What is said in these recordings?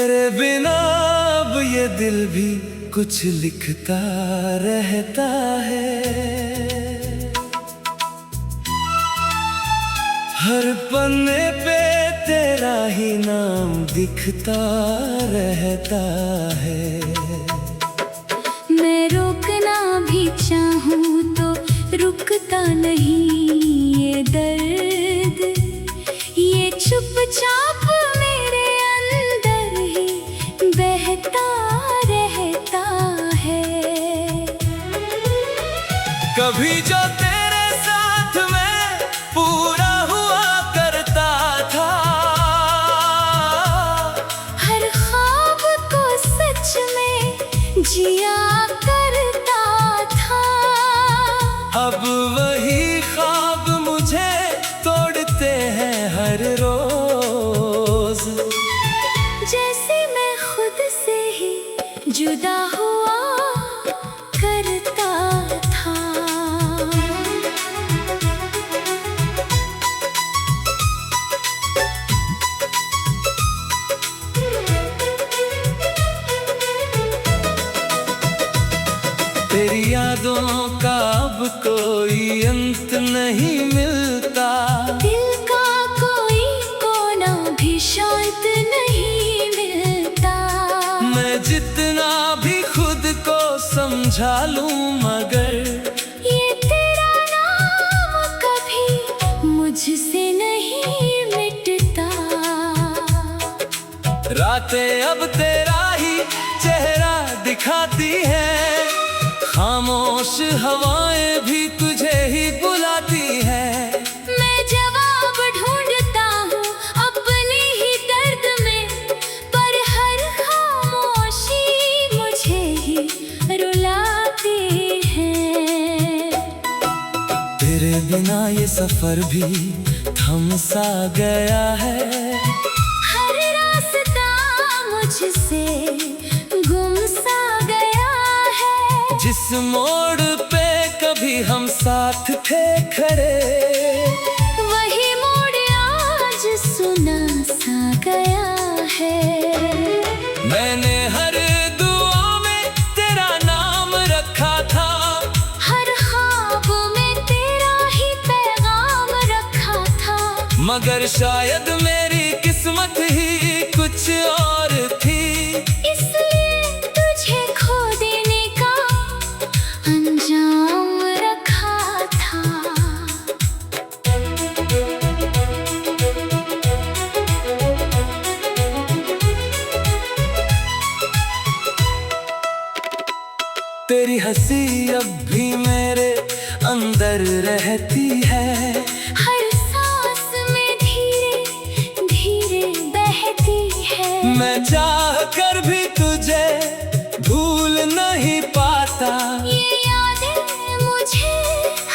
तेरे बिना अब ये दिल भी कुछ लिखता रहता है। हर पन्ने पे तेरा ही नाम दिखता रहता है। मैं रोकना भी चाहूँ तो रुकता नहीं ये दर्द, ये चुपचाप मेरे अंदर ही बहता रहता है। कभी जो तेरे साथ मैं पूरा हुआ करता था, हर ख्वाब को सच में जिया करता था। अब वही ख्वाब मुझे तोड़ते हैं हर रोज। जैसे मैं खुद से ही जुदा हुआ करता था। तेरी यादों का अब कोई अंत नहीं मिलता। दिल का कोई कोना भी शांत नहीं मिलता। मैं जितना भी खुद को समझा लूं मगर ये तेरा नाम कभी मुझसे नहीं मिटता। रातें अब तेरा ही चेहरा दिखाती हैं, खामोश हवाएं भी तुझे ही बुलाती हैं। मैं जवाब ढूंढता हूँ अपने ही दर्द में, पर हर खामोशी मुझे ही रुलाती है। तेरे बिना ये सफर भी थम सा गया है। हर रास्ता मुझसे गुम सा गया है। जिस मोड़ पे कभी हम साथ थे खड़े, वही मोड़ आज सुना सा गया है। मैंने हर दुआ में तेरा नाम रखा था। हर ख्वाब में तेरा ही पैगाम रखा था। मगर शायद मेरी किस्मत ही कुछ और थी। इसलिए तुझे खो देने का अंजाम रखा था। तेरी हंसी अब भी मेरे अंदर रहती है। हर सांस में धीरे धीरे बहती है। मैं चाह कर भी तुझे भूल नहीं पाता। ये यादें मुझे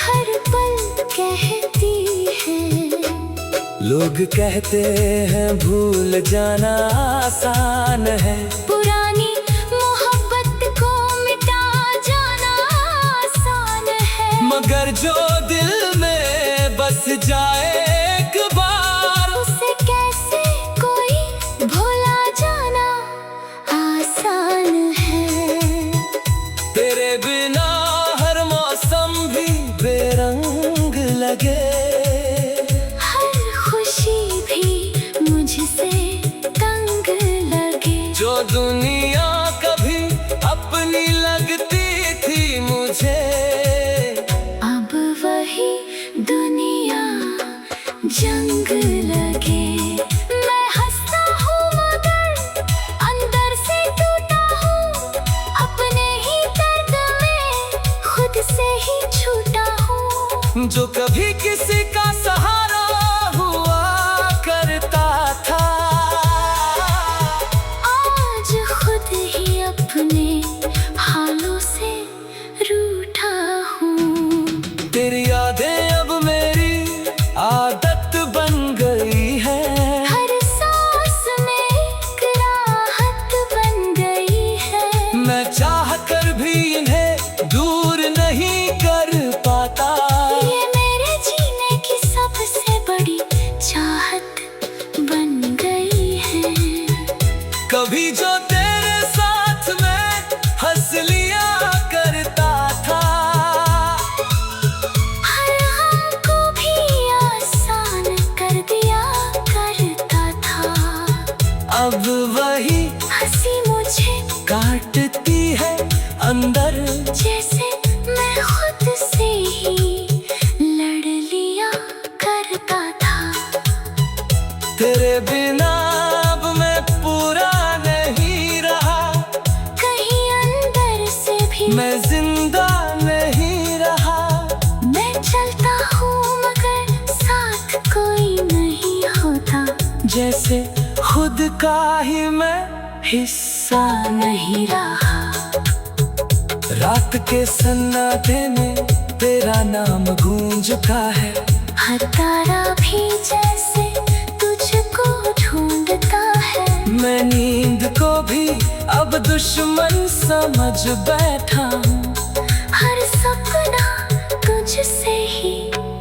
हर पल कहती हैं। लोग कहते हैं भूल जाना आसान है। पुरानी मोहब्बत को मिटा जाना आसान है। मगर जो दिल में बस जाए एक बार, उसे कैसे कोई भुला जाना आसान है। तेरे बिना हर मौसम भी बेरंग लगे। हर खुशी भी मुझसे तंग लगे। जो दुनिया कभी अपनी लगती थी मुझे, अब वही दुनिया जंग लगे। मैं हंसता हूँ मगर अंदर से टूटा हूँ। अपने ही दर्द में खुद से ही छूटा हूँ। जो कभी किसी का सहारा हुआ करता था, आज खुद ही अपने हालों से रूठा हूँ। तेरी यादें अब मेरी आदत बन गई है। हर सांस में एक राहत बन गई है। मैं चाह कर भी इन्हें दूर नहीं कर पाता। ये मेरे जीने की सबसे बिना अब मैं पूरा नहीं रहा, कहीं अंदर से भी मैं जिंदा नहीं रहा। मैं चलता हूँ मगर साथ कोई नहीं होता, जैसे खुद का ही मैं हिस्सा नहीं रहा। रात के सन्नाटे में तेरा नाम गूंज का है, हर तारा भी जैसे तुझको ढूंढता है। मैं नींद को भी अब दुश्मन समझ बैठा हूँ, हर सपना तुझसे ही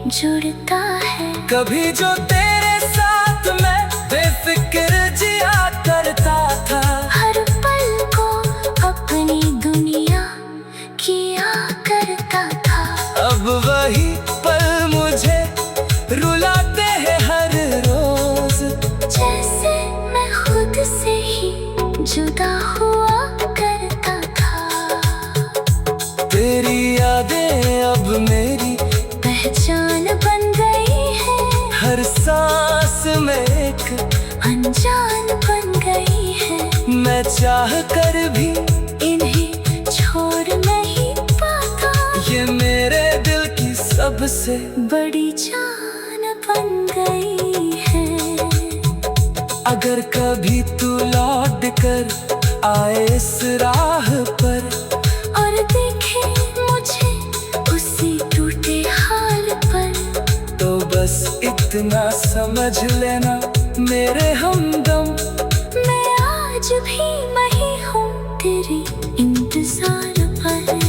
जुड़ता है। कभी जो तेरे साथ मैं बेफिक्र जिया करता था, हर पल को अपनी दुनिया किया करता था। अब वही पल मुझे रुलाते हैं हर रोज, जैसे मैं खुद से ही जुदा हुआ करता था। तेरी यादें अब मेरी पहचान बन गई है, हर सांस में एक अनजान बन गई है। मैं चाह कर भी इन्हें छोड़ नहीं पाता, ये मेरे दिल की सबसे बड़ी जान बन गई है। अगर कभी तू लौट कर आए इस राह पर और देखे मुझे उसी टूटे हाल पर, तो बस इतना समझ लेना मेरे हमदम, मैं आज भी वही हूँ तेरे इंतजार पर।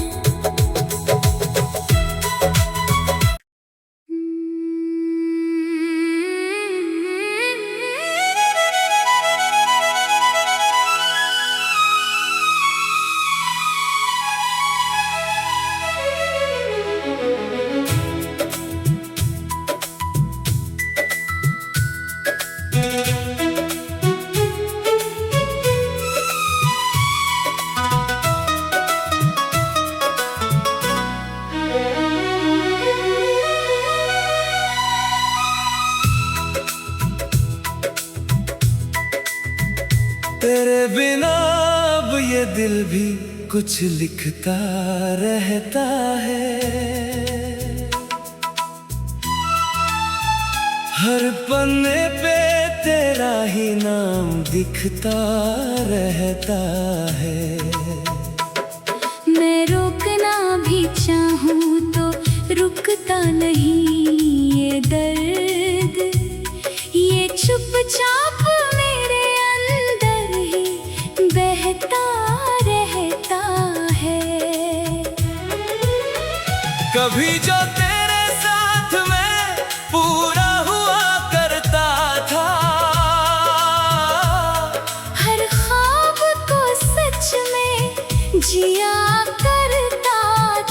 तेरे बिना अब ये दिल भी कुछ लिखता रहता है, हर पन्ने पे तेरा ही नाम दिखता रहता है। मैं रोकना भी चाहूँ तो रुकता नहीं, ये दर्द ये चुपचाप मेरे अंदर ही बहता रहता है। कभी जो तेरे साथ मैं पूरा हुआ करता था, हर ख्वाब को सच में जिया करता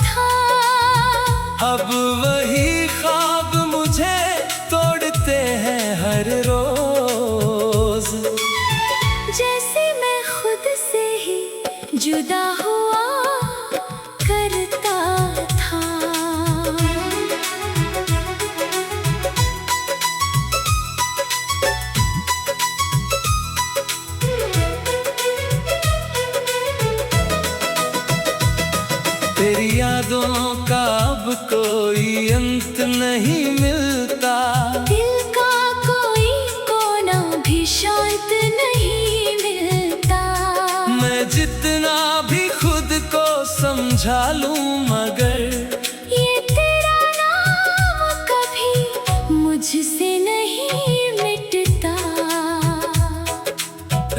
था। अब वही ख्वाब मुझे तोड़ते हैं हर रोज, जैसे मैं खुद से ही जुदा हुआ करता था। तेरी यादों का अब कोई अंत नहीं मिलता, दिल का कोई कोना भी शांत नहीं मिलता। मैं जितना भी खुद को समझा लूं मगर ये तेरा नाम कभी मुझसे नहीं मिटता।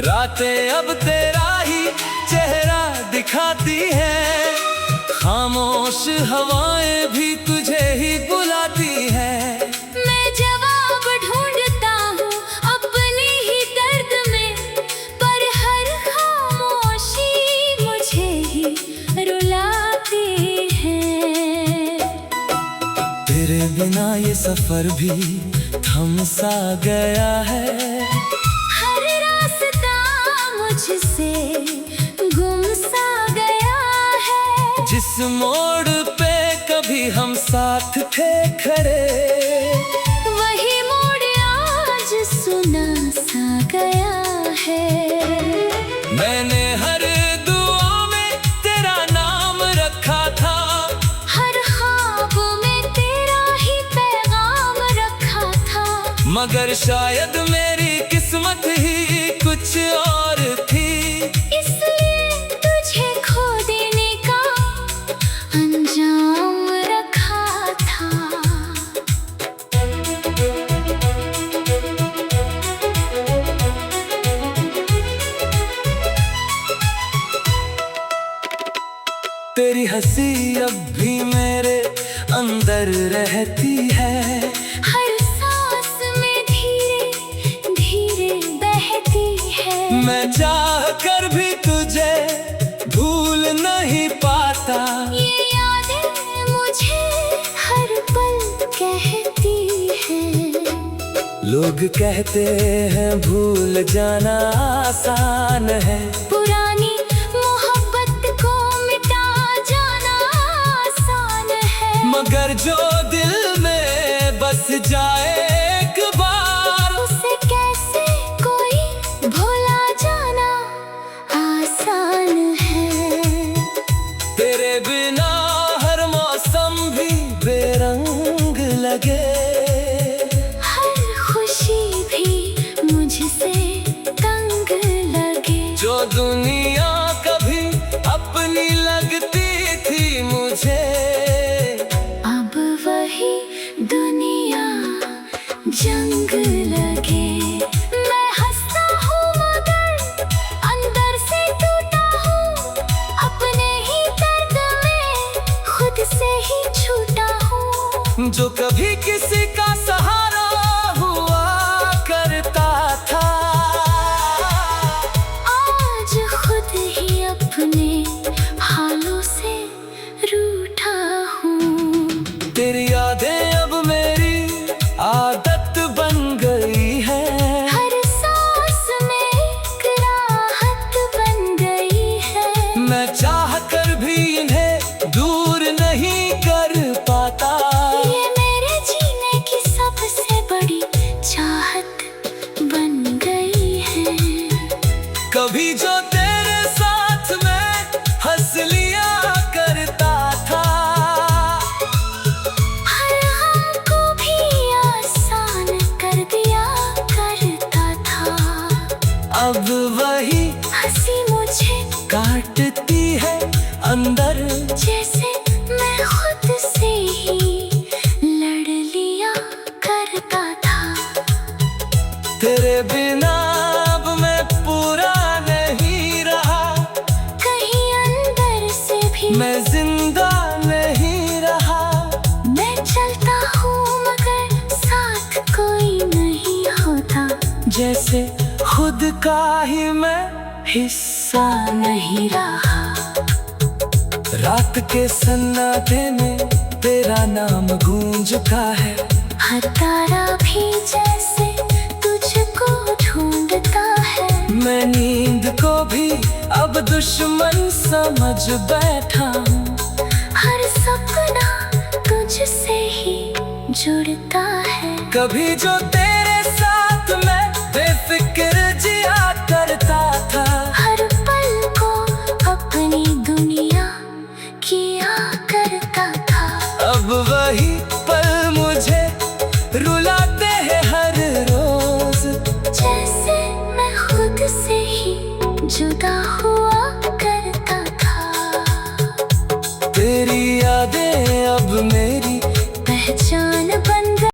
रातें अब तेरा ही चेहरा दिखाती है, खामोश हवाएं भी तुझे ही बुलाती है। मैं जवाब ढूंढता हूँ अपने ही दर्द में, पर हर खामोशी मुझे ही रुलाती है। तेरे बिना ये सफर भी थम सा गया है, हर रास्ता मुझसे गुम सा गया है। जिस मोड़ पे कभी हम साथ थे खड़े, वही मोड़ आज सुना सा मगर शायद मेरी किस्मत ही कुछ और थी, इसलिए तुझे खो देने का अंजाम रखा था। तेरी हंसी अब भी मेरे अंदर रहती है, हर सांस में धीरे धीरे बहती है। मैं चाह कर भी तुझे भूल नहीं पाता, ये यादें मुझे हर पल कहती है। लोग कहते हैं भूल जाना आसान है, पुरानी मोहब्बत को मिटा जाना आसान है। मगर जो दिल में बस जाए एक बार, उसे कैसे कोई भुला जाना आसान है। तेरे बिना हर मौसम भी बेरंग लगे, हर खुशी भी मुझसे तंग लगे। जो दुनिया कभी अपनी लगती थी मुझे, अब वही दुनिया जंग लगे। मैं हंसता हूँ मगर अंदर से टूटा हूँ, अपने ही दर्द में खुद से ही छूटा हूँ। जो कभी किसी का सहारा हुआ करता था, आज खुद ही अपने हालों से रूठा हूँ। तेरी यादें अब मेरी आदत बन गई है, हर सांस में एक राहत बन गई है। मैं चाह कर भी इन्हें दूर नहीं कर पाता, ये मेरे जीने की सबसे बड़ी चाहत बन गई है। कभी जो तेरे साथ मैं हंस लिया करता था, हर हमको भी आसान कर दिया करता था। अब वही हंसी मुझे काटती है अंदर, जैसे मैं खुद से ही लड़ लिया करता था। तेरे बिना अब मैं पूरा नहीं रहा, कहीं अंदर से भी मैं जिंदा नहीं रहा। मैं चलता हूँ मगर साथ कोई नहीं होता, जैसे खुद का ही मैं हिस्सा नहीं रहा। रात के सन्नाटे में तेरा नाम गूंज का है, हर तारा भी जैसे तुझको ढूंढता है। मैं नींद को भी अब दुश्मन समझ बैठा हूँ, हर सपना तुझसे ही जुड़ता है। कभी जो तेरे साथ मैं बेफिक्र जिया करता था, हर पल को अपनी दुनिया किया करता था। अब वही पल मुझे रुलाते हैं हर रोज, जैसे मैं खुद से ही जुदा हुआ करता था। तेरी